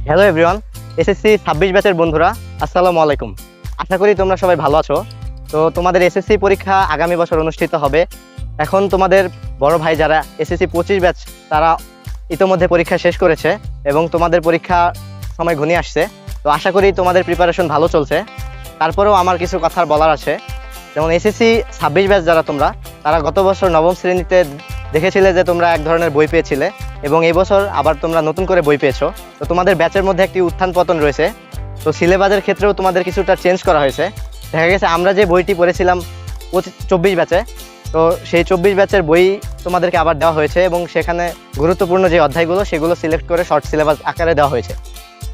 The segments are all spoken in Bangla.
হ্যালো এভরিওয়ান, এসএসসি 26 ব্যাচের বন্ধুরা, আসসালামু আলাইকুম। আশা করি তোমরা সবাই ভালো আছো। তো তোমাদের এসএসসি পরীক্ষা আগামী বছর অনুষ্ঠিত হবে। এখন তোমাদের বড় ভাই যারা এসএসসি 25 ব্যাচ, তারা ইতোমধ্যে পরীক্ষা শেষ করেছে এবং তোমাদের পরীক্ষা সময় ঘনিয়ে আসছে। তো আশা করি তোমাদের প্রিপারেশন ভালো চলছে। তারপরেও আমার কিছু কথা বলার আছে। যেমন এসএসসি 26 ব্যাচ যারা তোমরা, তারা গত বছর নবম শ্রেণীতে দেখেছিলে যে তোমরা এক ধরনের বই পেয়েছিলে এবং এই বছর আবার তোমরা নতুন করে বই পেয়েছো। তো তোমাদের ব্যাচের মধ্যে একটি উত্থান পতন রয়েছে। তো সিলেবাসের ক্ষেত্রেও তোমাদের কিছুটা চেঞ্জ করা হয়েছে। দেখা গেছে আমরা যে বইটি পড়েছিলাম 24 ব্যাচে, তো সেই 24 ব্যাচের বই তোমাদেরকে আবার দেওয়া হয়েছে এবং সেখানে গুরুত্বপূর্ণ যে অধ্যায়গুলো সেগুলো সিলেক্ট করে শর্ট সিলেবাস আকারে দেওয়া হয়েছে।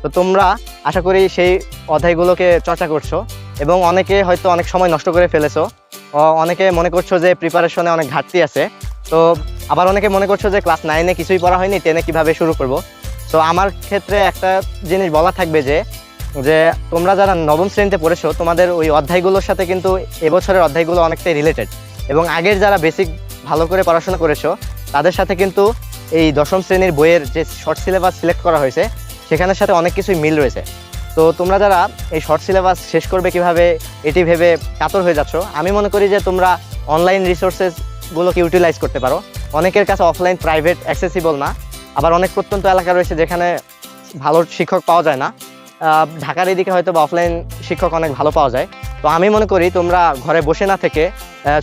তো তোমরা আশা করি সেই অধ্যায়গুলোকে চর্চা করছো এবং অনেকে হয়তো অনেক সময় নষ্ট করে ফেলেছো। অনেকে মনে করছো যে প্রিপারেশনে অনেক ঘাটতি আছে। তো আবার অনেকে মনে করছো যে ক্লাস 9-এ কিছুই পড়া হয়নি, 10-এ কীভাবে শুরু করব। তো আমার ক্ষেত্রে একটা জিনিস বলা থাকবে যে তোমরা যারা নবম শ্রেণীতে পড়েছো, তোমাদের ওই অধ্যায়গুলোর সাথে কিন্তু এবছরের অধ্যায়গুলো অনেকটাই রিলেটেড এবং আগের যারা বেসিক ভালো করে পড়াশোনা করেছো তাদের সাথে কিন্তু এই দশম শ্রেণীর বইয়ের যে শর্ট সিলেবাস সিলেক্ট করা হয়েছে সেখানের সাথে অনেক কিছুই মিল রয়েছে। তো তোমরা যারা এই শর্ট সিলেবাস শেষ করবে কিভাবে এটি ভেবে কাতর হয়ে যাচ্ছ, আমি মনে করি যে তোমরা অনলাইন রিসোর্সেসগুলোকে ইউটিলাইজ করতে পারো। অনেকের কাছে অফলাইন প্রাইভেট অ্যাক্সেসিবল না, আবার অনেক প্রত্যন্ত এলাকা রয়েছে যেখানে ভালো শিক্ষক পাওয়া যায় না। ঢাকার এদিকে হয়তো বা অফলাইন শিক্ষক অনেক ভালো পাওয়া যায়। তো আমি মনে করি তোমরা ঘরে বসে না থেকে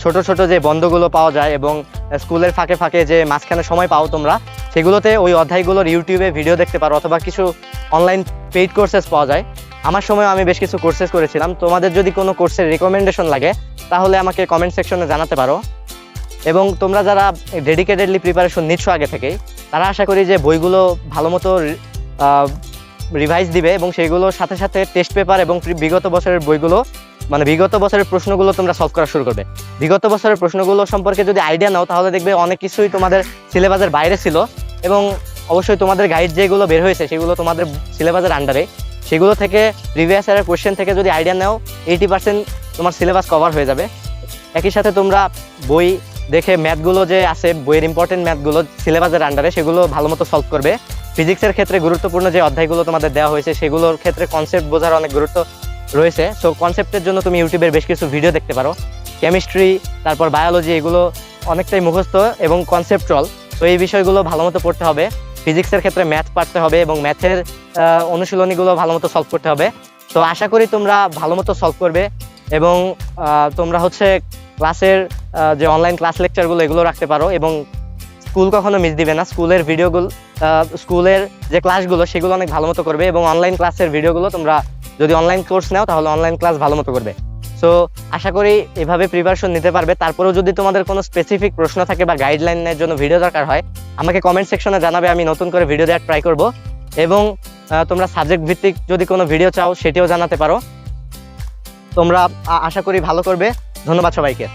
ছোট ছোট যে বন্ধগুলো পাওয়া যায় এবং স্কুলের ফাঁকে ফাঁকে যে মাঝখানে সময় পাও তোমরা, সেগুলোতে ওই অধ্যায়গুলোর ইউটিউবে ভিডিও দেখতে পারো অথবা কিছু অনলাইন পেইড কোর্সেস পাওয়া যায়। আমার সময় আমি বেশ কিছু কোর্সেস করেছিলাম। তোমাদের যদি কোনো কোর্সের রিকমেন্ডেশন লাগে তাহলে আমাকে কমেন্ট সেকশনে জানাতে পারো। এবং তোমরা যারা ডেডিকেটেডলি প্রিপারেশন নিচ্ছ আগে থেকেই, তারা আশা করি যে বইগুলো ভালো মতো রিভাইজ দিবে এবং সেইগুলোর সাথে সাথে টেস্ট পেপার এবং বিগত বছরের বইগুলো, মানে বিগত বছরের প্রশ্নগুলো তোমরা সলভ করা শুরু করবে। বিগত বছরের প্রশ্নগুলো সম্পর্কে যদি আইডিয়া নাও তাহলে দেখবে অনেক কিছুই তোমাদের সিলেবাসের বাইরে ছিল এবং অবশ্যই তোমাদের গাইড যেগুলো বের হয়েছে সেগুলো তোমাদের সিলেবাসের আন্ডারে। সেগুলো থেকে প্রিভিয়াস ইয়ারের কোয়েশ্চেন থেকে যদি আইডিয়া নাও 80% তোমার সিলেবাস কভার হয়ে যাবে। একই সাথে তোমরা বই দেখে ম্যাথগুলো যে আছে, বইয়ের ইম্পর্টেন্ট ম্যাথগুলো সিলেবাসের আন্ডারে, সেগুলো ভালো মতো সলভ করবে। ফিজিক্সের ক্ষেত্রে গুরুত্বপূর্ণ যে অধ্যায়গুলো তোমাদের দেওয়া হয়েছে সেগুলোর ক্ষেত্রে কনসেপ্ট বোঝার অনেক গুরুত্ব রয়েছে। সো কনসেপ্টের জন্য তুমি ইউটিউবের বেশ কিছু ভিডিও দেখতে পারো। কেমিস্ট্রি, তারপর বায়োলজি, এগুলো অনেকটাই মুখস্থ এবং কনসেপ্টুয়াল। তো এই বিষয়গুলো ভালো মতো পড়তে হবে। ফিজিক্সের ক্ষেত্রে ম্যাথ পারতে হবে এবং ম্যাথের অনুশীলনীগুলো ভালো মতো সলভ করতে হবে। তো আশা করি তোমরা ভালো মতো সলভ করবে এবং তোমরা ক্লাসের যে অনলাইন ক্লাস লেকচারগুলো এগুলো রাখতে পারো এবং স্কুল কখনো মিস দিবে না। স্কুলের ভিডিওগুলো, স্কুলের যে ক্লাসগুলো সেগুলো অনেক ভালো মতো করবে এবং অনলাইন ক্লাসের ভিডিওগুলো তোমরা যদি অনলাইন কোর্স নাও তাহলে অনলাইন ক্লাস ভালো মতো করবে। সো আশা করি এভাবে প্রিপারেশন নিতে পারবে। তারপরেও যদি তোমাদের কোনো স্পেসিফিক প্রশ্ন থাকে বা গাইডলাইনের জন্য ভিডিও দরকার হয়, আমাকে কমেন্ট সেকশনে জানাবে, আমি নতুন করে ভিডিও দেওয়ার ট্রাই করব। এবং তোমরা সাবজেক্ট ভিত্তিক যদি কোনো ভিডিও চাও সেটিও জানাতে পারো। তোমরা আশা করি ভালো করবে। ধন্যবাদ সবাইকে।